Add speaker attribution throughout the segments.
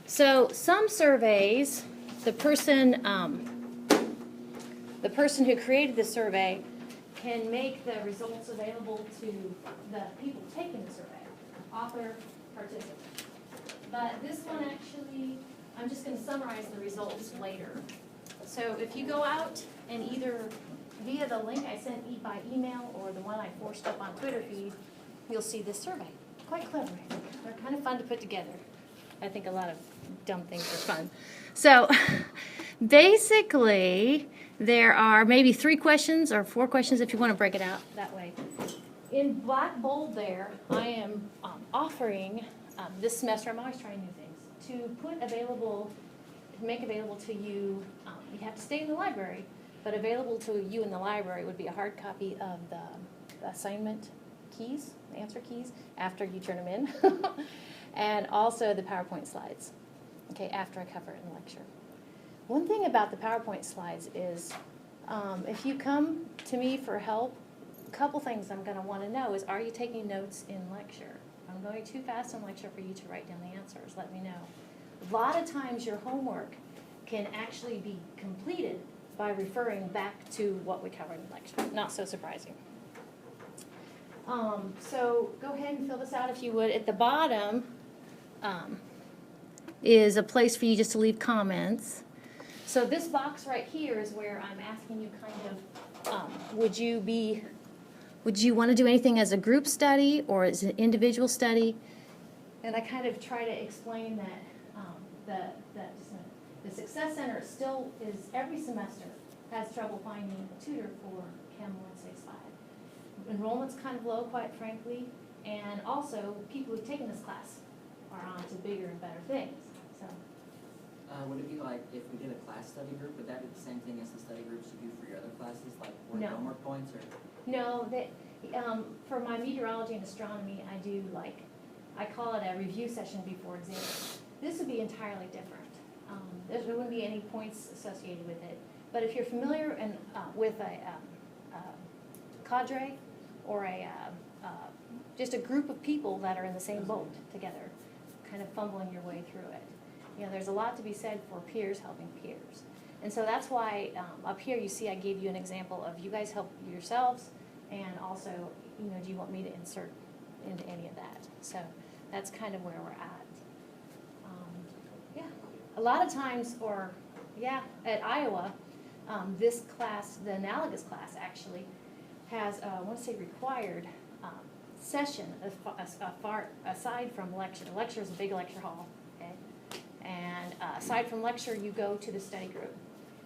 Speaker 1: So some surveys, the person who created the survey can make the results available to the people taking the survey, author, participant. But this one actually, I'm just going to summarize the results later. So if you go out and either via the link I sent by email or the one I forced up on Twitter feed, you'll see this survey. Quite clever. They're kind of fun to put together. I think a lot of dumb things are fun. So basically, there are maybe 3 questions or 4 questions if you want to break it out that way. In black bold there, I am offering, this semester, I'm always trying new things, to make available to you, you have to stay in the library, but available to you in the library would be a hard copy of the assignment keys, the answer keys, after you turn them in, and also the PowerPoint slides, okay, after I cover it in lecture. One thing about the PowerPoint slides is if you come to me for help, a couple things I'm going to want to know is, are you taking notes in lecture? If I'm going too fast in lecture for you to write down the answers, let me know. A lot of times your homework can actually be completed by referring back to what we covered in lecture. Not so surprising. So go ahead and fill this out if you would. At the bottom is a place for you just to leave comments. So this box right here is where I'm asking you kind of, would you want to do anything as a group study or as an individual study? And I kind of try to explain that the Success Center still is, every semester, has trouble finding a tutor for CHM165. Enrollment's kind of low, quite frankly, and also people who've taken this class are on to bigger and better things. So,
Speaker 2: would it be like if we did a class study group, would that be the same thing as the study groups you do for your other classes, like homework points, or?
Speaker 1: No, for my meteorology and astronomy, I do I call it a review session before exams. This would be entirely different. There wouldn't be any points associated with it. But if you're familiar with a cadre or just a group of people that are in the same boat together, kind of fumbling your way through it. You know, there's a lot to be said for peers helping peers. And so that's why up here you see I gave you an example of you guys help yourselves, and also, you know, do you want me to insert into any of that? So that's kind of where we're at. Yeah, a lot of times, at Iowa, this class, the analogous class actually, has, I want to say required session aside from lecture. Lecture is a big lecture hall, okay? And aside from lecture, you go to the study group.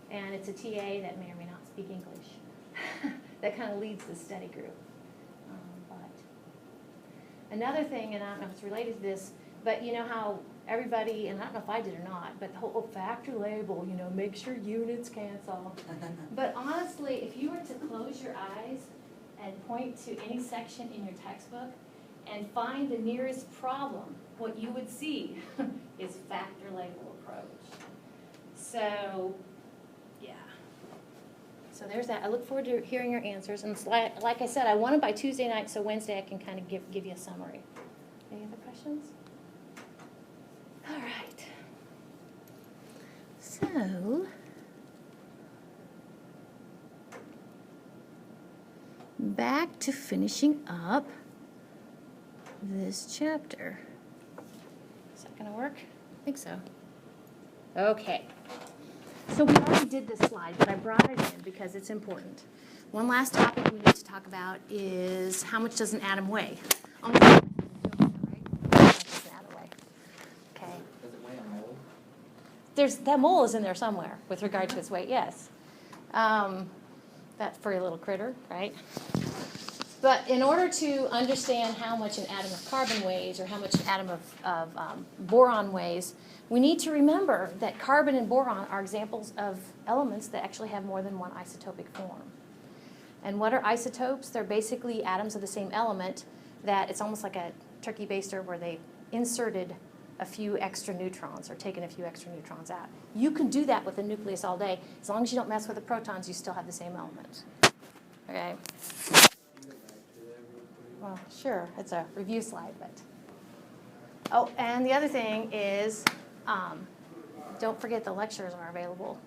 Speaker 1: And it's a TA that may or may not speak English that kind of leads the study group. But another thing, and I don't know if it's related to this, but you know how everybody, and I don't know if I did or not, but the whole factor label, you know, make sure units cancel. But honestly, if you were to close your eyes and point to any section in your textbook and find the nearest problem, what you would see is factor label approach. So, yeah. So there's that. I look forward to hearing your answers. And like I said, I want it by Tuesday night, so Wednesday I can kind of give you a summary. Any other questions? All right. So, back to finishing up this chapter. Is that going to work? I think so. Okay. So we already did this slide, but I brought it in because it's important. One last topic we need to talk about is how much does an atom weigh? That mole is in there somewhere with regard to its weight, yes. That furry little critter, right? But in order to understand how much an atom of carbon weighs or how much an atom of boron weighs, we need to remember that carbon and boron are examples of elements that actually have more than one isotopic form. And what are isotopes? They're basically atoms of the same element that it's almost like a turkey baster where they inserted a few extra neutrons or taken a few extra neutrons out. You can do that with a nucleus all day. As long as you don't mess with the protons, you still have the same element. Okay? Well, sure, it's a review slide, but. Oh, and the other thing is Don't forget the lectures are available.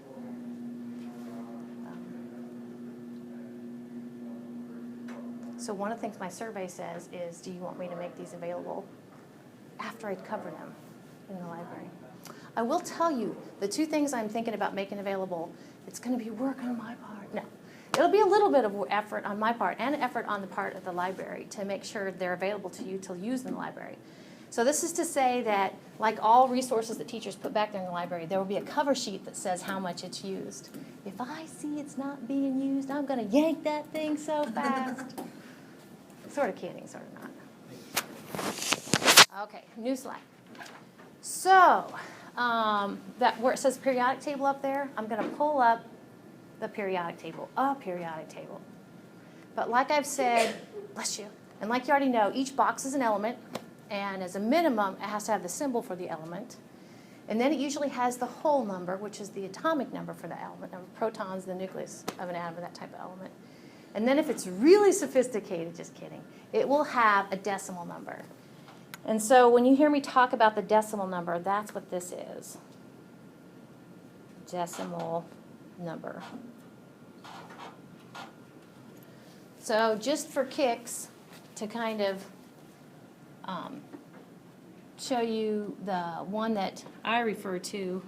Speaker 1: So one of the things my survey says is, do you want me to make these available after I'd covered them in the library? I will tell you, the two things I'm thinking about making available, it's going to be work on my part. No, it'll be a little bit of effort on my part and effort on the part of the library to make sure they're available to you to use in the library. So this is to say that, like all resources that teachers put back there in the library, there will be a cover sheet that says how much it's used. If I see it's not being used, I'm going to yank that thing so fast. Sort of kidding, sort of not. Okay, new slide. So that where it says periodic table up there, I'm going to pull up the periodic table, a periodic table. But like I've said, bless you, and like you already know, each box is an element. And as a minimum, it has to have the symbol for the element. And then it usually has the whole number, which is the atomic number for the element, number of protons, the nucleus of an atom, or that type of element. And then if it's really sophisticated, just kidding, it will have a decimal number. And so when you hear me talk about the decimal number, that's what this is. Decimal number. So just for kicks, to kind of show you the one that I refer to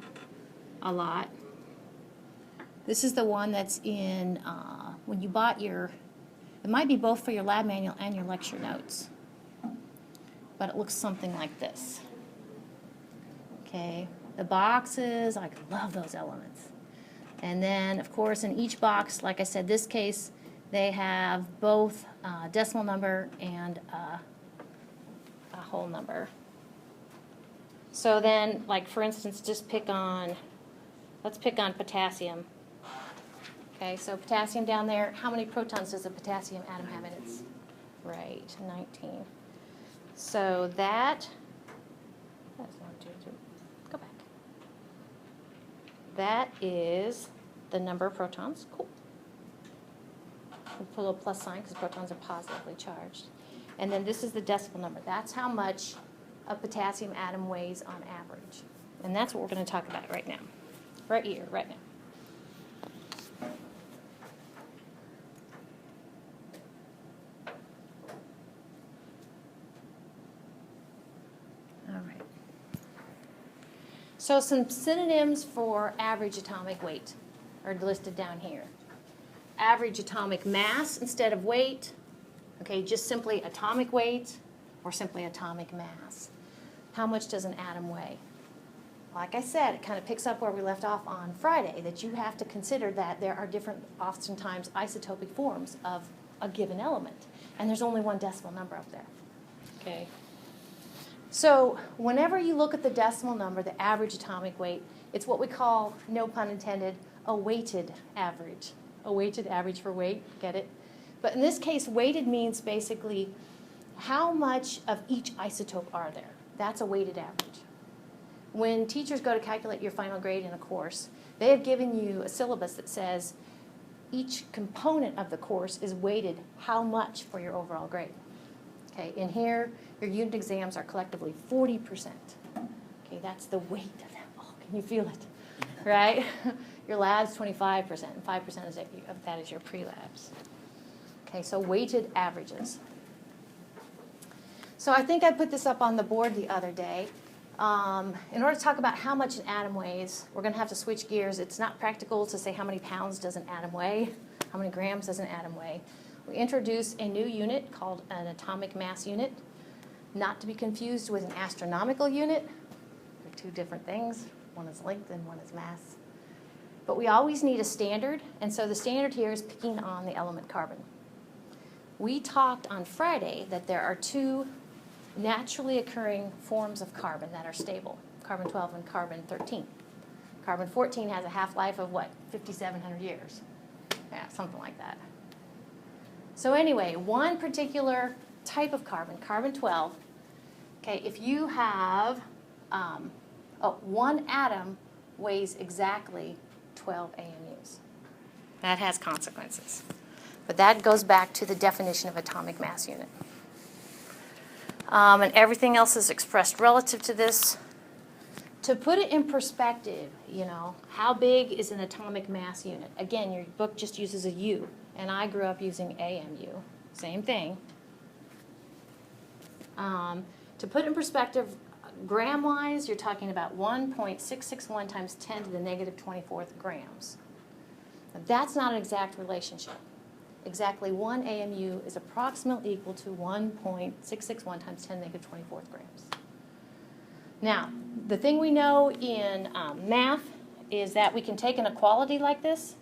Speaker 1: a lot. This is the one that's in when you bought your, it might be both for your lab manual and your lecture notes, but it looks something like this. Okay, the boxes, I love those elements. And then, of course, in each box, like I said, this case, they have both decimal number and a whole number. So then, like for instance, just pick on, let's pick on potassium. Okay, so potassium down there, how many protons does a potassium atom have in its? Right, 19. So that's not go back. That is the number of protons. Cool. We'll put a little plus sign because protons are positively charged. And then this is the decimal number. That's how much a potassium atom weighs on average. And that's what we're going to talk about right now. Right here, right now. All right. So some synonyms for average atomic weight are listed down here. Average atomic mass instead of weight. Okay, just simply atomic weight or simply atomic mass. How much does an atom weigh? Like I said, it kind of picks up where we left off on Friday, that you have to consider that there are different, oftentimes, isotopic forms of a given element. And there's only one decimal number up there. Okay. So whenever you look at the decimal number, the average atomic weight, it's what we call, no pun intended, a weighted average. A weighted average for weight, get it? But in this case, weighted means basically how much of each isotope are there. That's a weighted average. When teachers go to calculate your final grade in a course, they have given you a syllabus that says each component of the course is weighted how much for your overall grade. Okay, in here, your unit exams are collectively 40%. Okay, that's the weight of them. Oh, can you feel it? Right? Your lab's 25%, and 5% of that is your pre-labs. Okay, so weighted averages. So I think I put this up on the board the other day. In order to talk about how much an atom weighs, we're going to have to switch gears. It's not practical to say how many pounds does an atom weigh, how many grams does an atom weigh. We introduce a new unit called an atomic mass unit, not to be confused with an astronomical unit. They're two different things. One is length and one is mass. But we always need a standard, and so the standard here is picking on the element carbon. We talked on Friday that there are two naturally occurring forms of carbon that are stable, carbon-12 and carbon-13. Carbon-14 has a half-life of what, 5,700 years? Yeah, something like that. So anyway, one particular type of carbon, carbon-12, okay, if you have, one atom weighs exactly 12 AMUs. That has consequences. But that goes back to the definition of atomic mass unit. And everything else is expressed relative to this to put it in perspective, how big is an atomic mass unit? Again, your book just uses a U, and I grew up using AMU. Same thing. To put in perspective, gram-wise, you're talking about 1.661 times 10 to the negative 24th grams. Now, that's not an exact relationship. Exactly 1 AMU is approximately equal to 1.661 times 10 to the negative 24th grams. Now, the thing we know in math is that we can take an equality like this,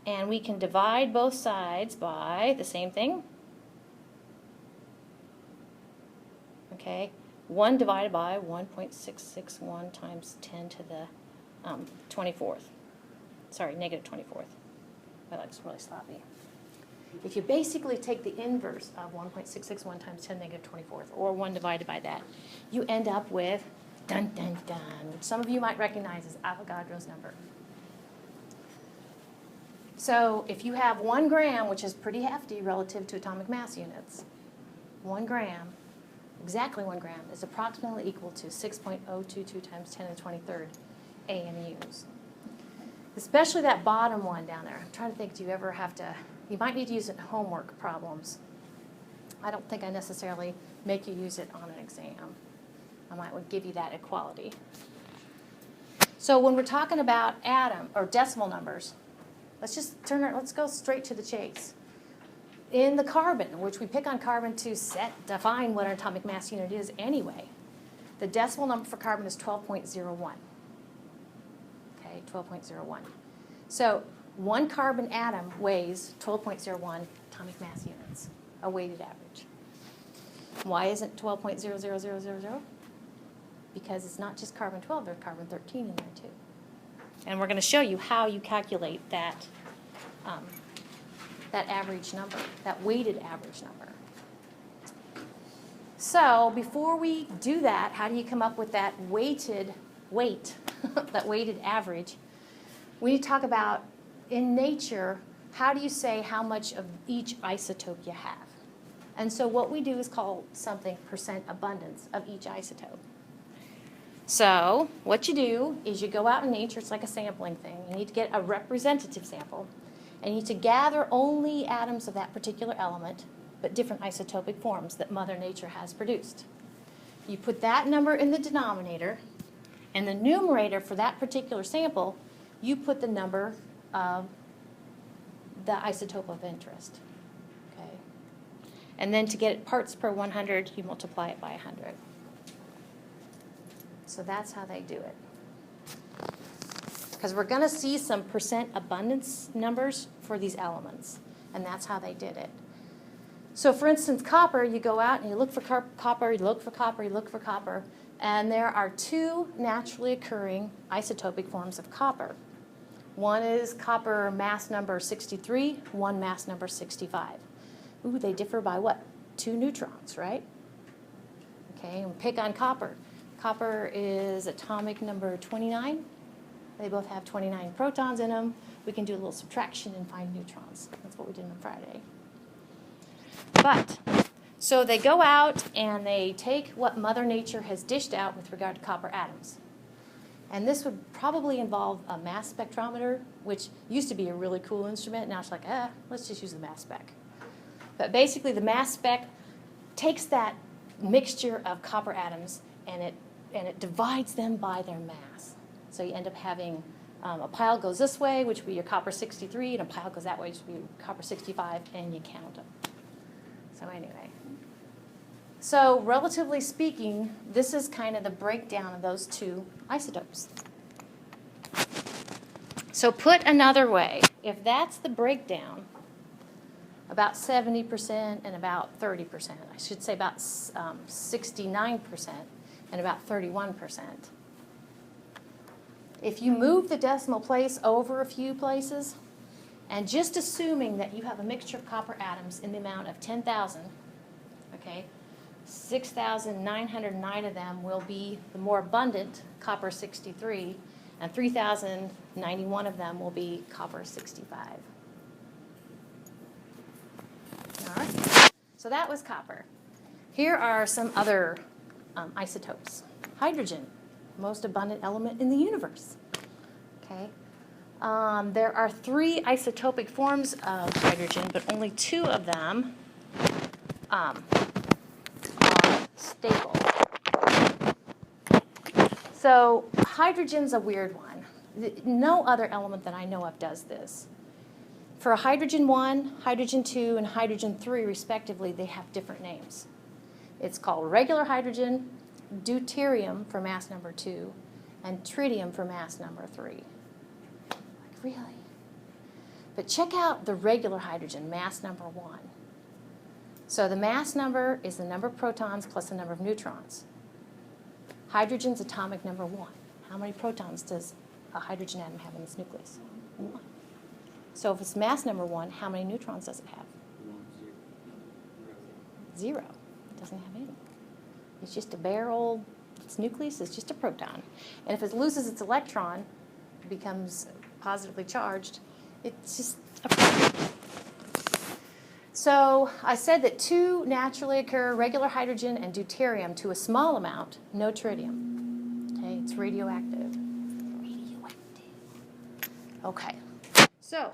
Speaker 1: and we can divide both sides by the same thing. Okay, 1 divided by 1.661 times 10 to the 24th. Sorry, negative 24th. That looks really sloppy. If you basically take the inverse of 1.661 times 10 to the negative 24th, or 1 divided by that, you end up with, dun, dun, dun, which some of you might recognize as Avogadro's number. So if you have 1 gram, which is pretty hefty relative to atomic mass units, 1 gram, exactly 1 gram, is approximately equal to 6.022 times 10 to the 23rd AMUs. Especially that bottom one down there. I'm trying to think, do you ever have to, you might need to use it in homework problems. I don't think I necessarily make you use it on an exam. I might give you that equality. So when we're talking about atom or decimal numbers, let's go straight to the chase. In the carbon, which we pick on carbon to define what an atomic mass unit is anyway, the decimal number for carbon is 12.01. Okay, 12.01. So 1 carbon atom weighs 12.01 atomic mass units, a weighted average. Why isn't 12.00000? Because it's not just carbon 12, there's carbon 13 in there too. And we're going to show you how you calculate that that average number, that weighted average number. So before we do that, how do you come up with that weighted weight, that weighted average? We need to talk about, in nature, how do you say how much of each isotope you have? And so what we do is call something percent abundance of each isotope. So what you do is you go out in nature, it's like a sampling thing. You need to get a representative sample. And you need to gather only atoms of that particular element, but different isotopic forms that Mother Nature has produced. You put that number in the denominator, and the numerator for that particular sample, you put the number of the isotope of interest. Okay? And then to get it parts per 100, you multiply it by 100. So that's how they do it. Because we're going to see some percent abundance numbers for these elements, and that's how they did it. So for instance, copper, you go out and you look for copper, you look for copper, you look for copper, and there are 2 naturally occurring isotopic forms of copper. One is copper mass number 63, one mass number 65. Ooh, they differ by what? 2 neutrons, right? Okay, and pick on copper. Copper is atomic number 29. They both have 29 protons in them. We can do a little subtraction and find neutrons. That's what we did on Friday. But, so they go out and they take what Mother Nature has dished out with regard to copper atoms. And this would probably involve a mass spectrometer, which used to be a really cool instrument. Now it's like, let's just use the mass spec. But basically the mass spec takes that mixture of copper atoms and it divides them by their mass. So you end up having a pile goes this way, which would be your copper 63, and a pile goes that way, which would be copper 65, and you count them. So anyway. So relatively speaking, this is kind of the breakdown of those 2 isotopes. So put another way, if that's the breakdown, about 70% and about 30%, I should say about 69% and about 31%. If you move the decimal place over a few places, and just assuming that you have a mixture of copper atoms in the amount of 10,000, okay, 6,909 of them will be the more abundant copper 63, and 3,091 of them will be copper 65. All right, so that was copper. Here are some other isotopes. Hydrogen. most abundant element in the universe. Okay. There are 3 isotopic forms of hydrogen, but only 2 of them are stable. So hydrogen's a weird one. No other element that I know of does this. For hydrogen 1, hydrogen 2, and hydrogen 3, respectively, they have different names. It's called regular hydrogen, deuterium for mass number 2, and tritium for mass number 3. Like, really? But check out the regular hydrogen, mass number 1. So the mass number is the number of protons plus the number of neutrons. Hydrogen's atomic number 1. How many protons does a hydrogen atom have in its nucleus? 1. So if it's mass number 1, how many neutrons does it have? 0. It doesn't have any. It's just a bare old, its nucleus is just a proton. And if it loses its electron, it becomes positively charged, it's just a proton. So I said that 2 naturally occur, regular hydrogen and deuterium, to a small amount, no tritium. Okay, it's radioactive. Okay, so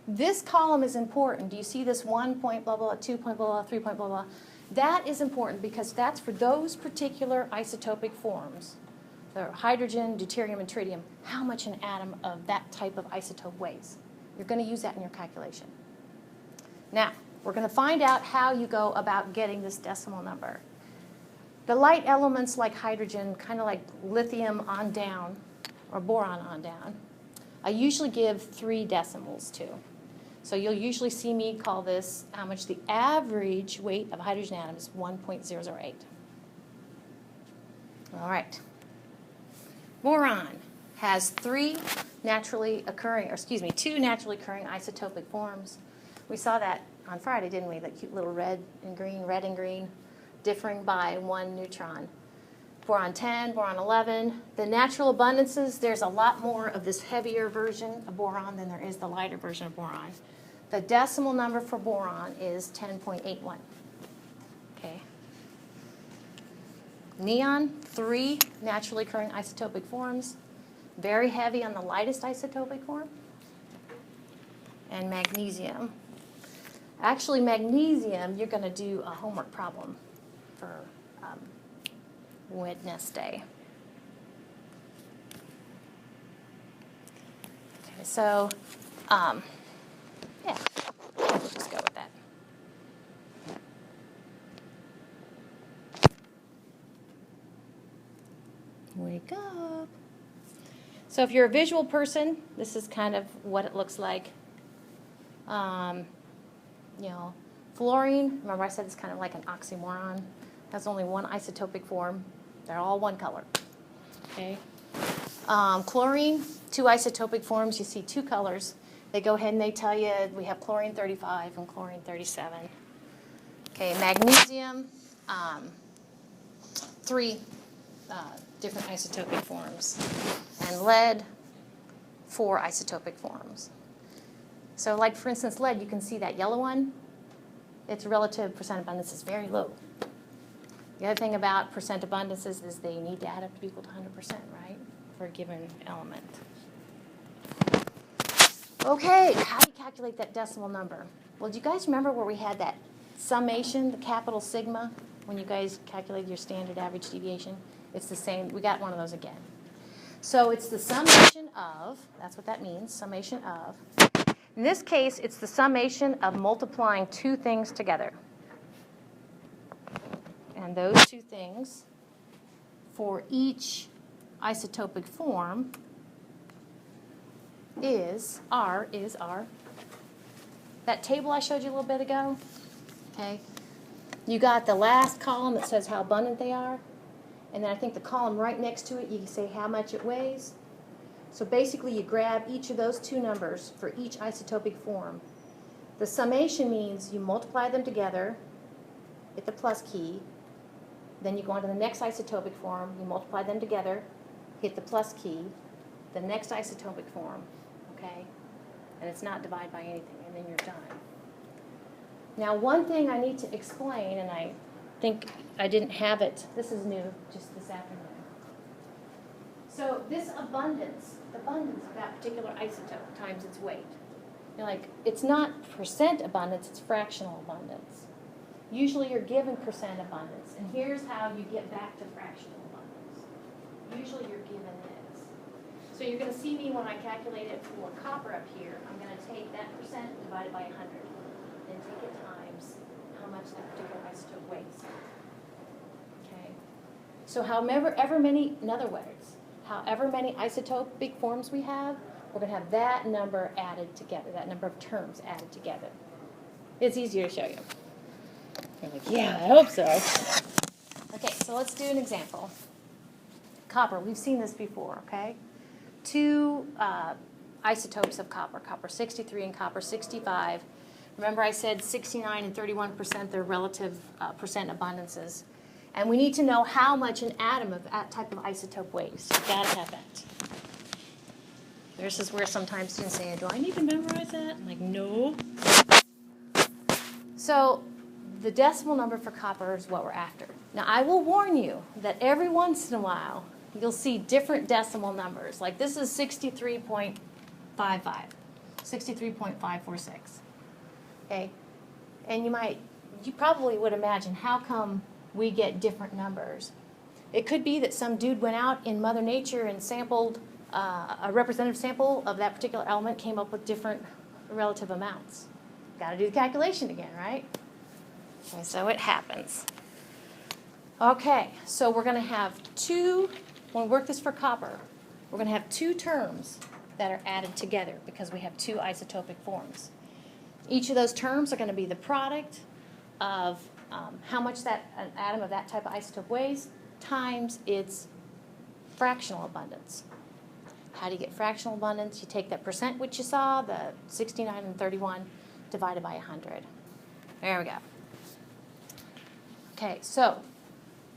Speaker 1: this column is important. Do you see this 1 point blah blah, 2 point blah blah, 3 point blah blah? That is important because that's for those particular isotopic forms, the hydrogen, deuterium, and tritium, how much an atom of that type of isotope weighs. You're going to use that in your calculation. Now, we're going to find out how you go about getting this decimal number. The light elements like hydrogen, kind of like lithium on down, or boron on down, I usually give 3 decimals to. So you'll usually see me call this how much the average weight of a hydrogen atom is 1.008. All right. Boron has 2 naturally occurring isotopic forms. We saw that on Friday, didn't we? That cute little red and green, differing by 1 neutron. Boron 10, boron 11. The natural abundances, there's a lot more of this heavier version of boron than there is the lighter version of boron. The decimal number for boron is 10.81. Okay. Neon, 3 naturally occurring isotopic forms. Very heavy on the lightest isotopic form. And magnesium. Actually, magnesium, you're going to do a homework problem for Wednesday. Okay, so, yeah, let's just go with that. Wake up. So if you're a visual person, this is kind of what it looks like. You know, fluorine, remember I said it's kind of like an oxymoron. Has only 1 isotopic form. They're all 1 color. Okay. Chlorine, 2 isotopic forms. You see 2 colors. They go ahead and they tell you we have chlorine 35 and chlorine 37. Okay, magnesium, 3 different isotopic forms. And lead, 4 isotopic forms. So like, for instance, lead, you can see that yellow one. Its relative percent abundance is very low. The other thing about percent abundances is they need to add up to be equal to 100%, right, for a given element. Okay, how do you calculate that decimal number? Well, do you guys remember where we had that summation, the capital sigma, when you guys calculated your standard average deviation? It's the same. We got one of those again. So it's the summation of, that's what that means, summation of. In this case, it's the summation of multiplying 2 things together. And those 2 things, for each isotopic form, is R. That table I showed you a little bit ago, okay? You got the last column that says how abundant they are, and then I think the column right next to it, you can say how much it weighs. So basically, you grab each of those 2 numbers for each isotopic form. The summation means you multiply them together, hit the plus key, then you go on to the next isotopic form, you multiply them together, hit the plus key, the next isotopic form, okay? And it's not divided by anything, and then you're done. Now, one thing I need to explain, and I think I didn't have it. This is new, just this afternoon. So this abundance of that particular isotope times its weight. You're like, it's not percent abundance, it's fractional abundance. Usually you're given percent abundance, and here's how you get back to fractional abundance. Usually you're given this. So you're going to see me when I calculate it for copper up here, I'm going to take that percent divided by 100, and take it times how much that particular isotope weighs. Okay? So however many, in other words, however many isotopic forms we have, we're going to have that number added together, that number of terms added together. It's easier to show you. You're like, yeah, I hope so. Okay, so let's do an example. Copper, we've seen this before, okay? Two isotopes of copper, copper 63 and copper 65. Remember I said 69 and 31%, they're relative percent abundances. And we need to know how much an atom of that type of isotope weighs. You've got to have that. This is where sometimes students say, do I need to memorize that? I'm like, no. So the decimal number for copper is what we're after. Now, I will warn you that every once in a while, you'll see different decimal numbers. Like this is 63.55, 63.546. Okay? And you probably would imagine, how come we get different numbers? It could be that some dude went out in Mother Nature and sampled a representative sample of that particular element, came up with different relative amounts. Got to do the calculation again, right? Okay, so it happens. Okay, so we're going to have when we work this for copper, we're going to have two terms that are added together because we have two isotopic forms. Each of those terms are going to be the product of how much an atom of that type of isotope weighs times its fractional abundance. How do you get fractional abundance? You take that percent which you saw, the 69 and 31, divided by 100. There we go. Okay, so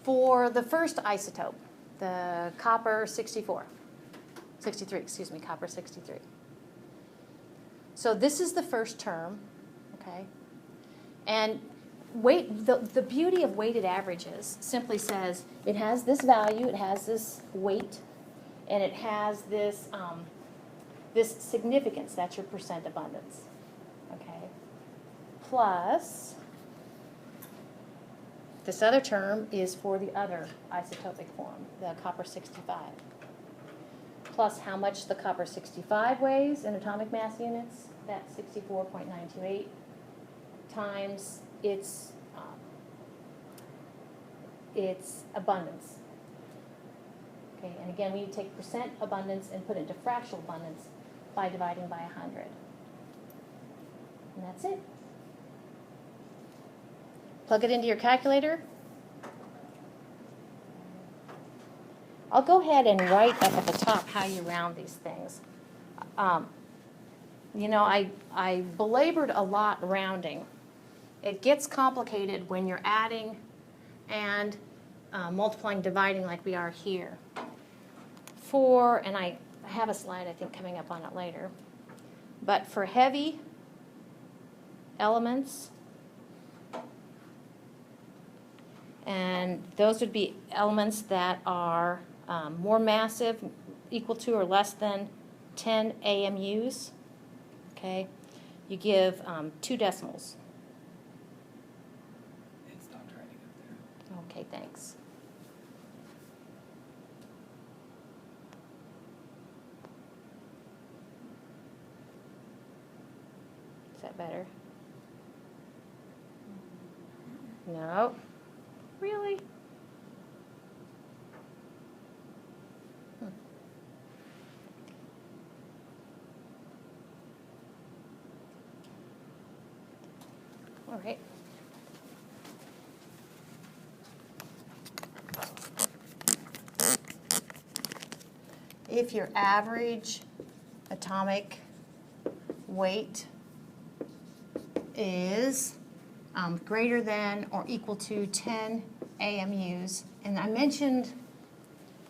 Speaker 1: for the first isotope, the copper 63, copper 63. So this is the first term, okay? And the beauty of weighted averages simply says it has this value, it has this weight, and it has this, this significance, that's your percent abundance, okay? Plus, this other term is for the other isotopic form, the copper 65. Plus how much the copper 65 weighs in atomic mass units, that's 64.928, times its abundance. Okay, and again, we need to take percent abundance and put it into fractional abundance by dividing by 100. And that's it. Plug it into your calculator. I'll go ahead and write up at the top how you round these things. You know, I belabored a lot rounding. It gets complicated when you're adding and multiplying, dividing like we are here. And I have a slide I think coming up on it later, but for heavy elements, and those would be elements that are more massive, equal to or less than 10 AMUs, okay, you give 2 decimals.
Speaker 3: It's not trying to get there.
Speaker 1: Okay, thanks. Is that better? No. Really? All right. If your average atomic weight is greater than or equal to 10 AMUs, and I mentioned,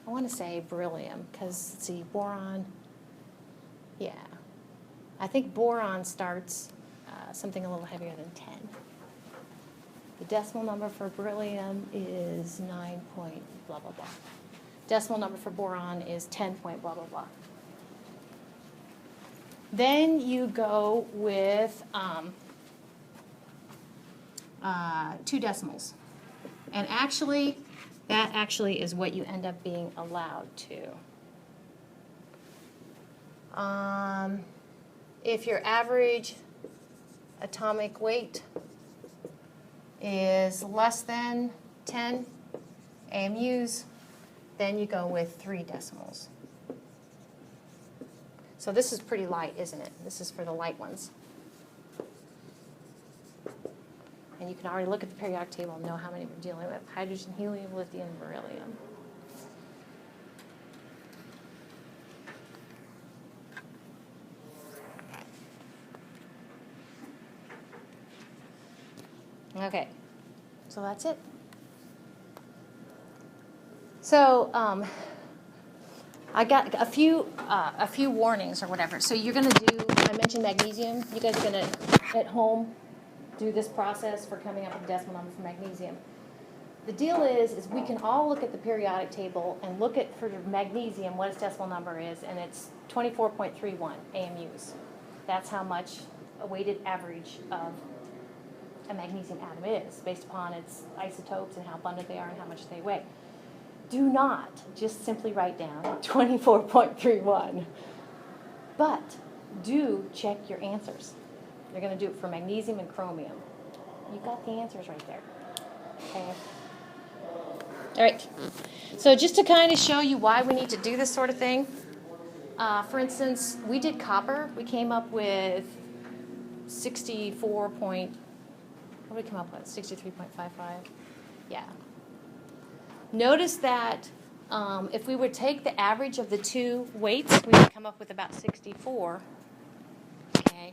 Speaker 1: I want to say beryllium, because see, boron, yeah. I think boron starts something a little heavier than 10. The decimal number for beryllium is 9 point blah, blah, blah. Decimal number for boron is 10 point blah, blah, blah. Then you go with 2 decimals. And actually, that actually is what you end up being allowed to. If your average atomic weight is less than 10 AMUs, then you go with 3 decimals. So this is pretty light, isn't it? This is for the light ones. And you can already look at the periodic table and know how many we're dealing with. Hydrogen, helium, lithium, beryllium. Okay, so that's it. So I got a few warnings or whatever. So you're going to do, I mentioned magnesium. You guys are going to, at home, do this process for coming up with a decimal number for magnesium. The deal is we can all look at the periodic table and look at, for magnesium, what its decimal number is, and it's 24.31 AMUs. That's how much a weighted average of a magnesium atom is, based upon its isotopes and how abundant they are and how much they weigh. Do not just simply write down 24.31, but do check your answers. You're going to do it for magnesium and chromium. You got the answers right there. Okay. All right. So just to kind of show you why we need to do this sort of thing, for instance, we did copper. We came up with 64 point, what did we come up with? 63.55? Yeah. Notice that if we would take the average of the 2 weights, we would come up with about 64. Okay.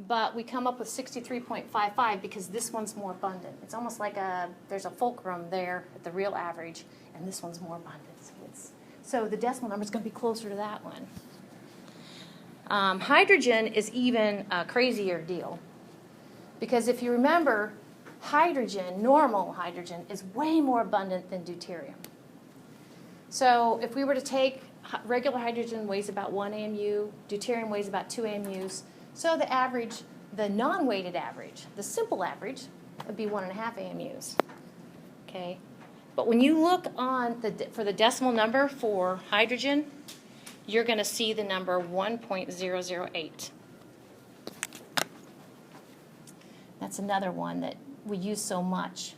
Speaker 1: But we come up with 63.55 because this one's more abundant. It's almost like there's a fulcrum there at the real average, and this one's more abundant. So the decimal number is going to be closer to that one. Hydrogen is even a crazier deal. Because if you remember, hydrogen, normal hydrogen, is way more abundant than deuterium. So if we were to take regular hydrogen weighs about 1 AMU, deuterium weighs about 2 AMUs, so the average, the non-weighted average, the simple average, would be 1.5 AMUs. Okay? But when you look on for the decimal number for hydrogen, you're going to see the number 1.008. That's another one that we use so much.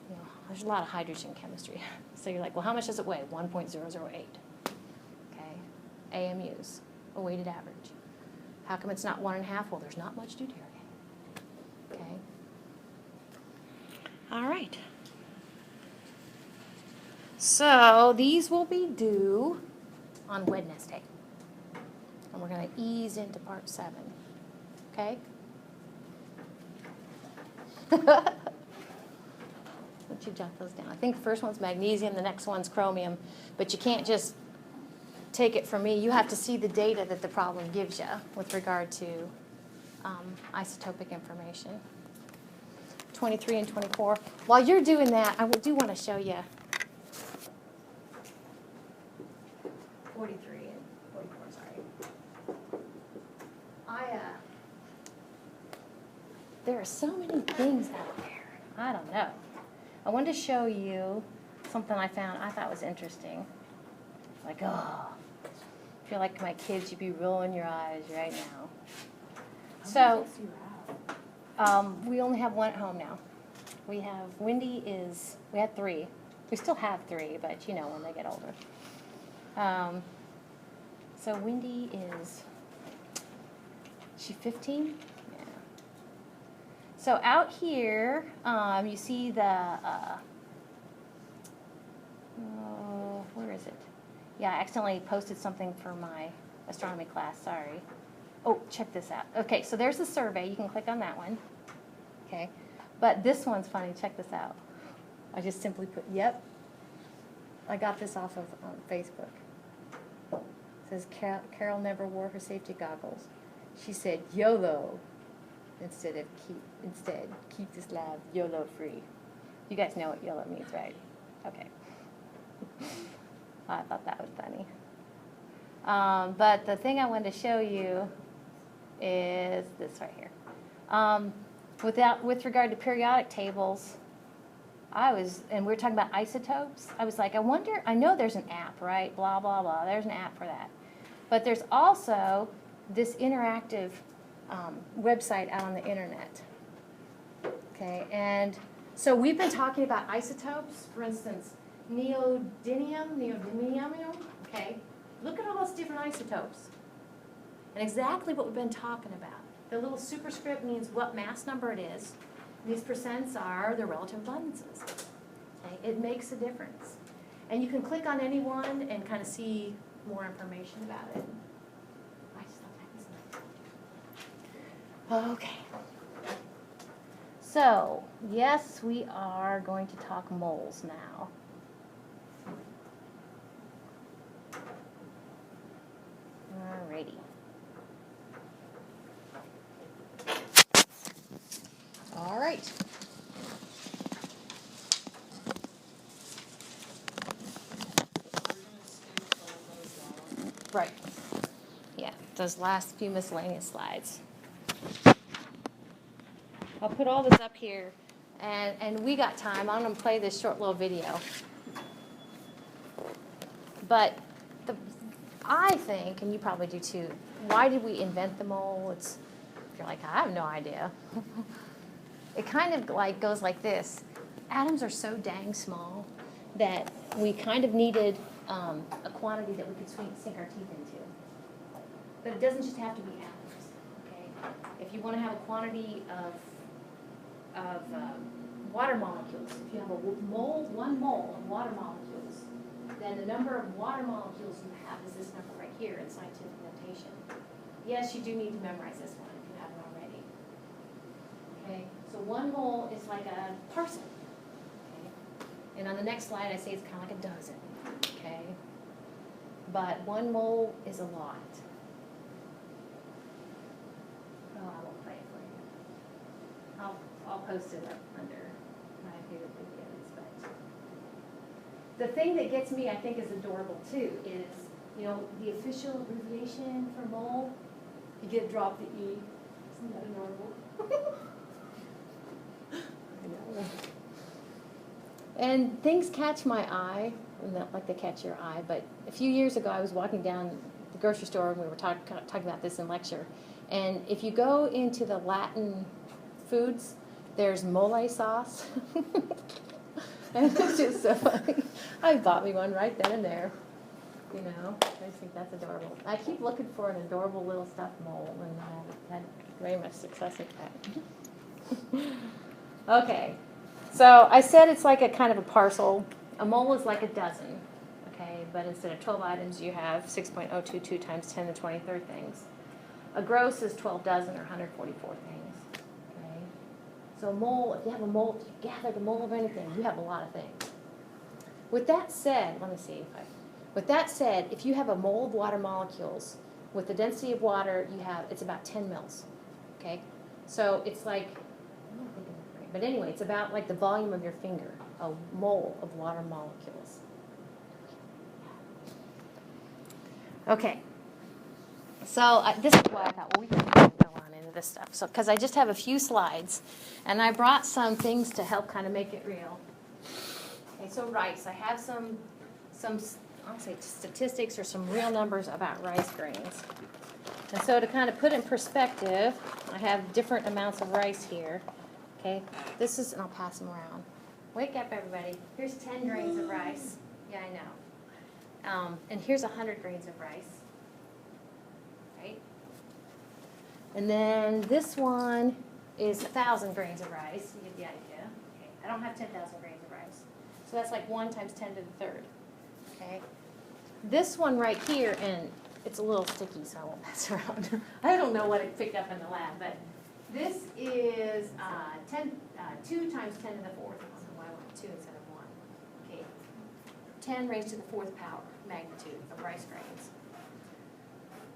Speaker 1: You know, there's a lot of hydrogen chemistry. So you're like, well, how much does it weigh? 1.008. Okay, AMUs, a weighted average. How come it's not 1.5? Well, there's not much deuterium. Okay. All right. So these will be due on Wednesday. And we're going to ease into part 7. Okay? Let you jot those down. I think the first one's magnesium, the next one's chromium. But you can't just take it from me. You have to see the data that the problem gives you with regard to isotopic information. 23 and 24. While you're doing that, I do want to show you 43 and 44, sorry. There are so many things out there. I don't know. I wanted to show you something I found I thought was interesting. Like, oh, I feel like my kids, you'd be rolling your eyes right now. So, we only have one at home now. We have, we had 3. We still have 3, but you know when they get older. So Wendy is she 15? Yeah. So out here, you see the, where is it? Yeah, I accidentally posted something for my astronomy class, sorry. Oh, check this out. Okay, so there's the survey. You can click on that one. Okay, but this one's funny. Check this out. I just simply put, yep. I got this off of Facebook. It says Carol never wore her safety goggles. She said, YOLO. instead keep this lab YOLO free. You guys know what YOLO means, right? Okay. I thought that was funny. But the thing I wanted to show you is this right here. With regard to periodic tables, and we're talking about isotopes, I was like, I know there's an app, right? Blah, blah, blah. There's an app for that. But there's also this interactive website out on the internet. Okay, and so we've been talking about isotopes, for instance, neodymium, okay? Look at all those different isotopes. And exactly what we've been talking about. The little superscript means what mass number it is. These percents are the relative abundances. Okay? It makes a difference. And you can click on any one and kind of see more information about it. I just thought that was nice. Okay. So, yes, we are going to talk moles now. Alrighty. All right. Right. Yeah, those last few miscellaneous slides. I'll put all this up here, and we got time. I'm going to play this short little video. But I think, and you probably do too, why did we invent the mole? You're like, I have no idea. It kind of like goes like this. Atoms are so dang small that we kind of needed a quantity that we could sink our teeth into. But it doesn't just have to be atoms. Okay? If you want to have a quantity of water molecules, if you have one mole of water molecules, then the number of water molecules you have is this number right here in scientific notation. Yes, you do need to memorize this one if you haven't already. Okay, so 1 mole is like a parcel. Okay, and on the next slide I say it's kind of like a dozen. Okay, but 1 mole is a lot. Oh, I won't play it for you. I'll post it up under my favorite videos. But the thing that gets me, I think, is adorable too, is, you know, the official abbreviation for mole, you get drop the E. Isn't that adorable? I know. And things catch my eye, not like they catch your eye, but a few years ago I was walking down the grocery store and we were talking about this in lecture. And if you go into the Latin foods, there's mole sauce. And it's just so funny. I bought me one right then and there. You know, I just think that's adorable. I keep looking for an adorable little stuffed mole, and I had very much success at that. Okay, so I said it's like a kind of a parcel. A mole is like a dozen, okay, but instead of 12 items, you have 6.022 times 10 to the 23rd things. A gross is 12 dozen or 144 things, okay? So a mole, if you have a mole, if you gather the mole of anything, you have a lot of things. With that said, with that said, if you have a mole of water molecules, with the density of water you have, it's about 10 mils, okay? So it's like, I'm not thinking that right, but anyway, it's about like the volume of your finger, a mole of water molecules. Okay. So this is why I thought, well, we can go on into this stuff. So, because I just have a few slides, and I brought some things to help kind of make it real. Okay, so rice. I have some I'll say statistics or some real numbers about rice grains. And so to kind of put in perspective, I have different amounts of rice here. Okay, this is, and I'll pass them around. Wake up, everybody. Here's 10 grains of rice. Yeah, I know. And here's 100 grains of rice. Right? And then this one is 1,000 grains of rice. You get the idea. Okay. I don't have 10,000 grains of rice. So that's like 1 times 10 to the 3rd. Okay. This one right here, and it's a little sticky, so I won't pass it around. I don't know what it picked up in the lab, but this is 2 times 10 to the 4th. I don't know why I went 2 instead of 1. Okay. 10 raised to the 4th power magnitude of rice grains.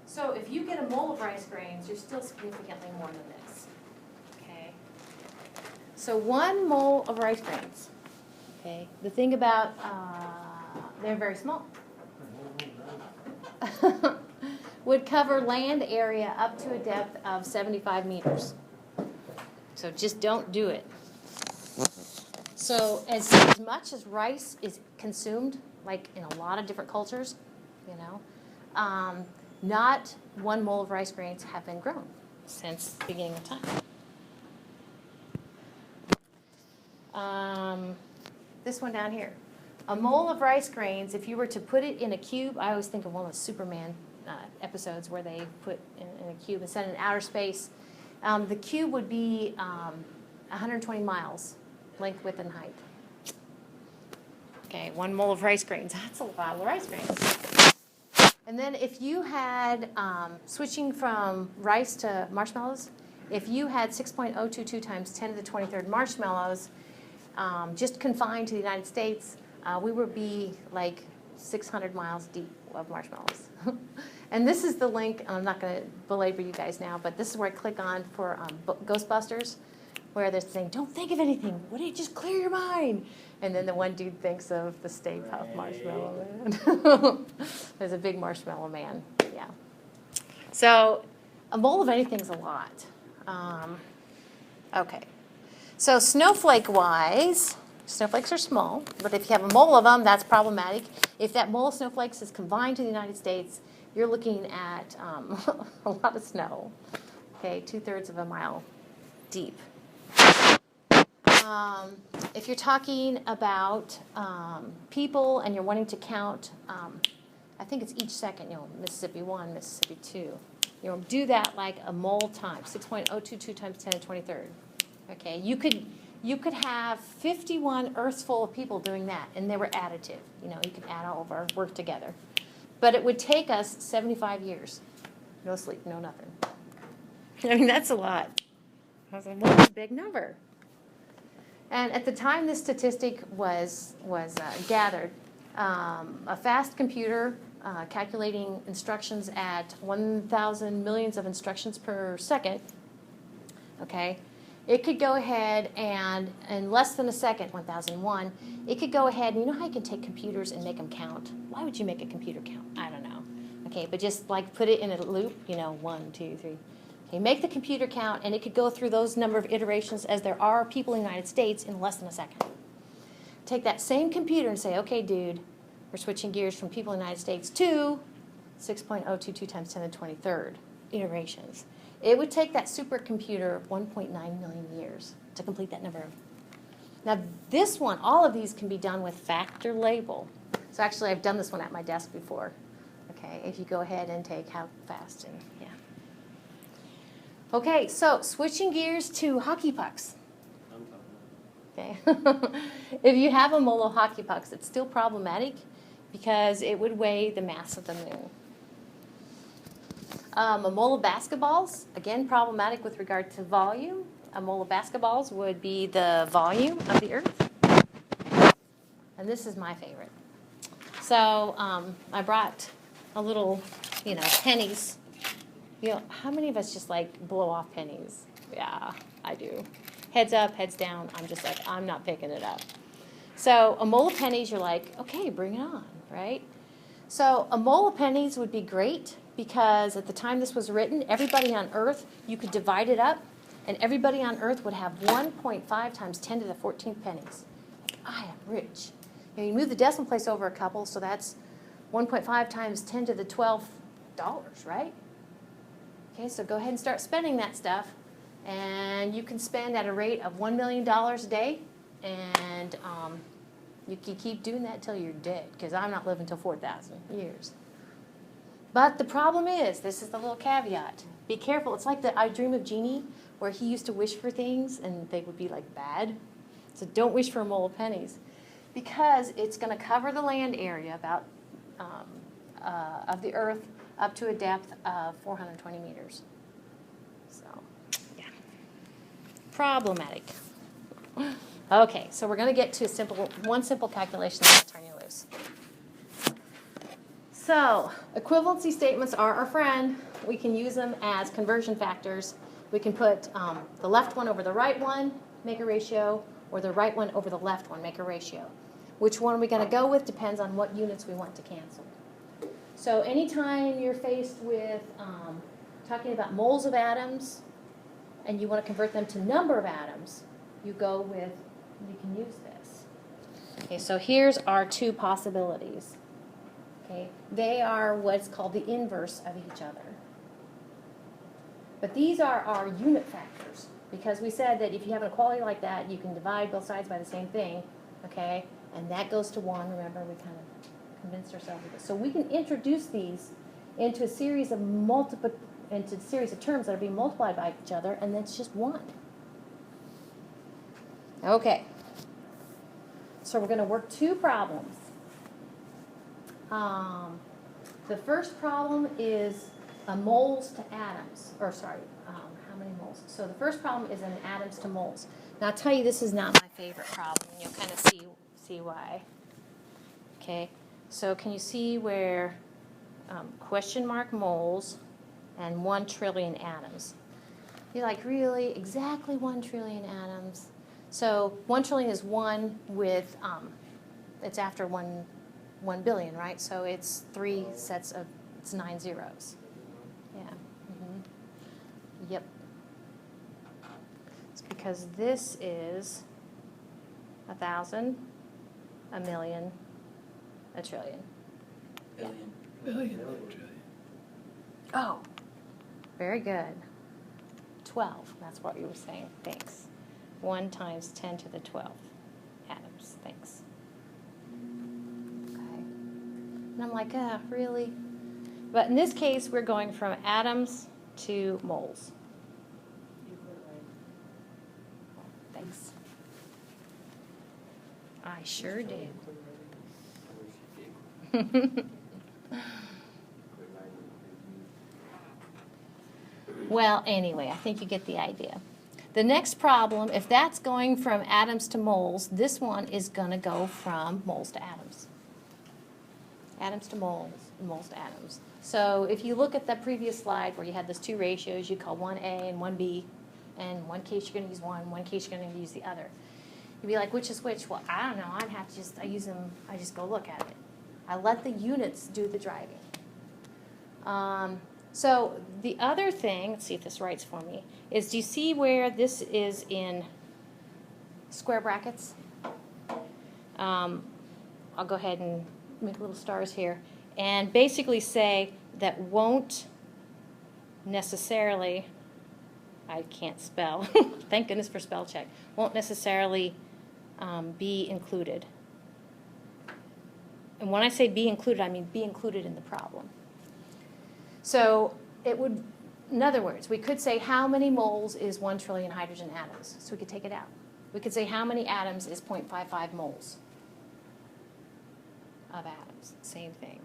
Speaker 1: So if you get a mole of rice grains, you're still significantly more than this. So 1 mole of rice grains, okay, the thing about, they're very small, would cover land area up to a depth of 75 meters. So just don't do it. So as much as rice is consumed, like in a lot of different cultures, you know, not 1 mole of rice grains have been grown since the beginning of time. This one down here. A mole of rice grains, if you were to put it in a cube, I always think of one of the Superman episodes where they put in a cube and send it in outer space. The cube would be 120 miles, length, width, and height. Okay, 1 mole of rice grains. That's a lot of rice grains. And then if you had, switching from rice to marshmallows, if you had 6.022 times 10 to the 23rd marshmallows, just confined to the United States, we would be like 600 miles deep of marshmallows. And this is the link, I'm not going to belabor you guys now, but this is where I click on for Ghostbusters, where they're saying, don't think of anything, would it just clear your mind? And then the one dude thinks of the Stay Puft Marshmallow Man. There's a big marshmallow man, yeah. So a mole of anything's a lot. Okay. So snowflake-wise, snowflakes are small, but if you have a mole of them, that's problematic. If that mole of snowflakes is confined to the United States, you're looking at a lot of snow, okay, 2/3 of a mile deep. If you're talking about people and you're wanting to count, I think it's each second, you know, Mississippi 1, Mississippi 2. You know, do that like a mole time, 6.022 times 10 to the 23rd. Okay, you could have 51 Earths full of people doing that, and they were additive. You know, you could add all of our work together. But it would take us 75 years. No sleep, no nothing. I mean, that's a lot. I was like, what a big number. And at the time this statistic was gathered, a fast computer calculating instructions at 1,000 millions of instructions per second, okay, it could go ahead and, in less than a second, 1001, it could go ahead, and you know how you can take computers and make them count? Why would you make a computer count? I don't know. Okay, but just like put it in a loop, you know, 1, 2, 3. Okay, make the computer count, and it could go through those number of iterations as there are people in the United States in less than a second. Take that same computer and say, okay, dude, we're switching gears from people in the United States to 6.022 times 10 to the 23rd iterations. It would take that supercomputer 1.9 million years to complete that number. Now this one, all of these can be done with factor label. So actually I've done this one at my desk before. Okay, if you go ahead and take how fast and yeah. Okay, so switching gears to hockey pucks. Okay, if you have a mole of hockey pucks, it's still problematic because it would weigh the mass of the moon. A mole of basketballs, again, problematic with regard to volume. A mole of basketballs would be the volume of the Earth. And this is my favorite. So I brought a little, you know, pennies. You know, how many of us just like blow off pennies? Yeah, I do. Heads up, heads down. I'm just like, I'm not picking it up. So a mole of pennies, you're like, okay, bring it on, right? So a mole of pennies would be great because at the time this was written, everybody on Earth, you could divide it up, and everybody on Earth would have 1.5 times 10 to the 14th pennies. I am rich. You know, you move the decimal place over a couple, so that's 1.5 times 10 to the 12th dollars, right? Okay, so go ahead and start spending that stuff, and you can spend at a rate of $1 million a day, and you can keep doing that till you're dead, because I'm not living till 4,000 years. But the problem is, this is the little caveat, be careful. It's like the I Dream of Jeannie, where he used to wish for things, and they would be like bad. So don't wish for a mole of pennies, because it's going to cover the land area about of the Earth up to a depth of 420 meters. So, yeah, problematic. Okay, so we're going to get to one simple calculation that'll turn you loose. So, equivalency statements are our friend. We can use them as conversion factors. We can put the left one over the right one. make a ratio, or the right one over the left one make a ratio. Which one are we going to go with depends on what units we want to cancel. So anytime you're faced with talking about moles of atoms, and you want to convert them to number of atoms, you can use this. Okay, so here's our two possibilities. Okay, they are what's called the inverse of each other. But these are our unit factors, because we said that if you have an equality like that, you can divide both sides by the same thing, okay? And that goes to 1, remember, we kind of convinced ourselves of this. So we can introduce these into a series of terms that are being multiplied by each other, and that's just 1. Okay. So we're going to work 2 problems. The first problem is moles to atoms, how many moles? So the first problem is in atoms to moles. Now I'll tell you, this is not my favorite problem. You'll kind of see why. Okay, so can you see where question mark moles and 1 trillion atoms? You're like, really? Exactly 1 trillion atoms? So 1 trillion is 1 with, it's after 1 billion, right? So it's 3 sets of, it's 9 zeros. Yeah. Mm-hmm. Yep. It's because this is 1,000, a million, a trillion.
Speaker 2: Billion.
Speaker 3: Billion.
Speaker 1: Oh, very good. 12, that's what you were saying. Thanks. 1 times 10 to the 12th atoms. Thanks. Okay. And I'm like, really? But in this case, we're going from atoms to moles. Thanks. I sure did. Well, anyway, I think you get the idea. The next problem, if that's going from atoms to moles, this one is going to go from moles to atoms. Atoms to moles, moles to atoms. So if you look at the previous slide where you had those 2 ratios, you call 1A and 1B, and one case you're going to use one case you're going to use the other. You'd be like, which is which? Well, I don't know. I'd have to I just go look at it. I let the units do the driving. So the other thing, let's see if this writes for me, is do you see where this is in square brackets? I'll go ahead and make little stars here. And basically say that won't necessarily, I can't spell, thank goodness for spell check, won't necessarily be included. And when I say be included, I mean be included in the problem. So it would, in other words, we could say how many moles is 1 trillion hydrogen atoms. So we could take it out. We could say how many atoms is 0.55 moles of atoms. Same thing.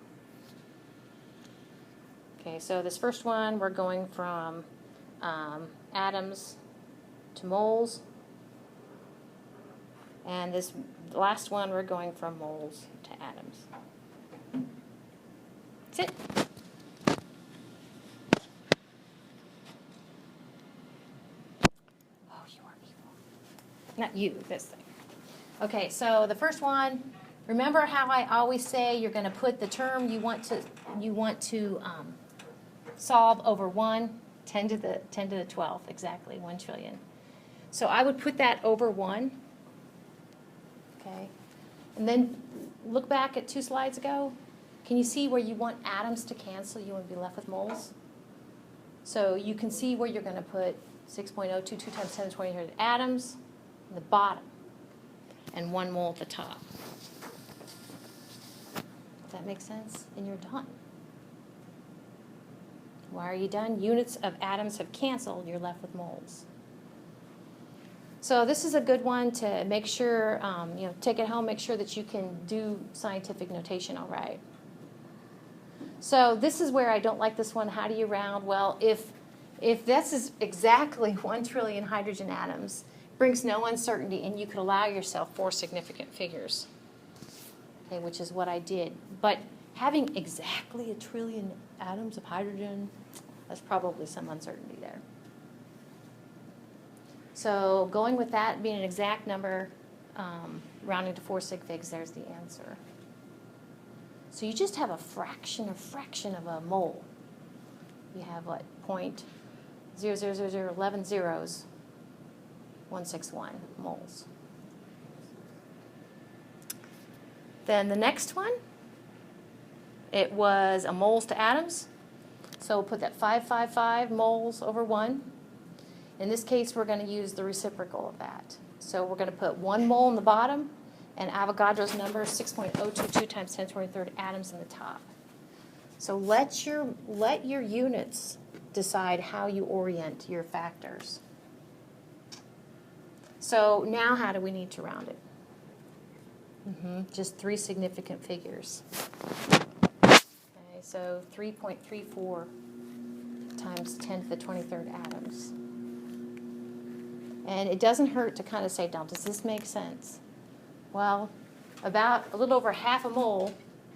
Speaker 1: Okay, so this first one, we're going from atoms to moles. And this last one, we're going from moles to atoms. That's it. Not you, this thing. Okay, so the first one, remember how I always say you're going to put the term you want to solve over 1, 10 to the 12th, exactly, 1 trillion. So I would put that over 1. Okay, and then look back at 2 slides ago. Can you see where you want atoms to cancel? You want to be left with moles. So you can see where you're going to put 6.022 times 10 to the 20 atoms. The bottom and 1 mole at the top. Does that make sense? And you're done. Why are you done? Units of atoms have canceled. You're left with moles. So this is a good one to make sure, take it home, make sure that you can do scientific notation all right. So this is where I don't like this one. How do you round? Well, if this is exactly 1 trillion hydrogen atoms, brings no uncertainty, and you could allow yourself 4 significant figures, okay, which is what I did. But having exactly 1 trillion atoms of hydrogen, there's probably some uncertainty there. So going with that being an exact number, rounding to 4 sig figs, there's the answer. So you just have a fraction of a mole. You have what, 0.00011 zeros, 161 moles. Then the next one, it was a moles to atoms. So we'll put that 555 moles over 1. In this case, we're going to use the reciprocal of that. So we're going to put 1 mole in the bottom, and Avogadro's number is 6.022 times 10 to the 23rd atoms in the top. So let your units decide how you orient your factors. So now how do we need to round it? Just 3 significant figures. Okay, so 3.34 times 10 to the 23rd atoms. And it doesn't hurt to kind of say, now, does this make sense? Well, about a little over half a mole,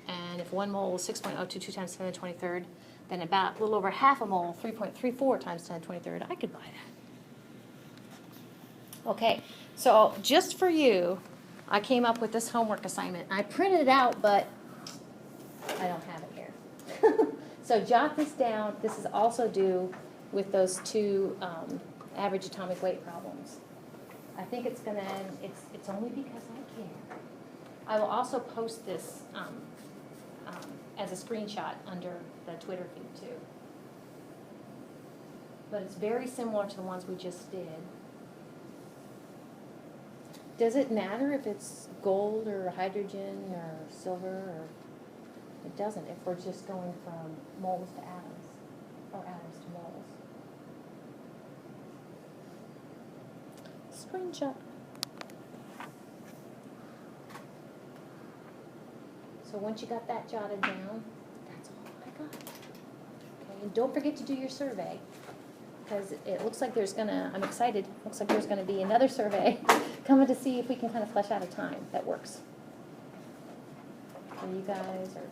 Speaker 1: and if 1 mole is 6.022 times 10 to the 23rd, then about a little over half a mole, 3.34 times 10 to the 23rd, I could buy that. Okay, so just for you, I came up with this homework assignment. I printed it out, but I don't have it here. So jot this down. This is also due with those 2 average atomic weight problems. I think it's gonna, it's only because I care. I will also post this as a screenshot under the Twitter feed too. But it's very similar to the ones we just did. Does it matter if it's gold or hydrogen or silver? Or it doesn't if we're just going from moles to atoms or atoms to moles. Screenshot. So once you got that jotted down, that's all I got. Okay, and don't forget to do your survey, because it looks like there's gonna, I'm excited, looks like there's gonna be another survey coming to see if we can kind of flesh out a time that works. So you guys are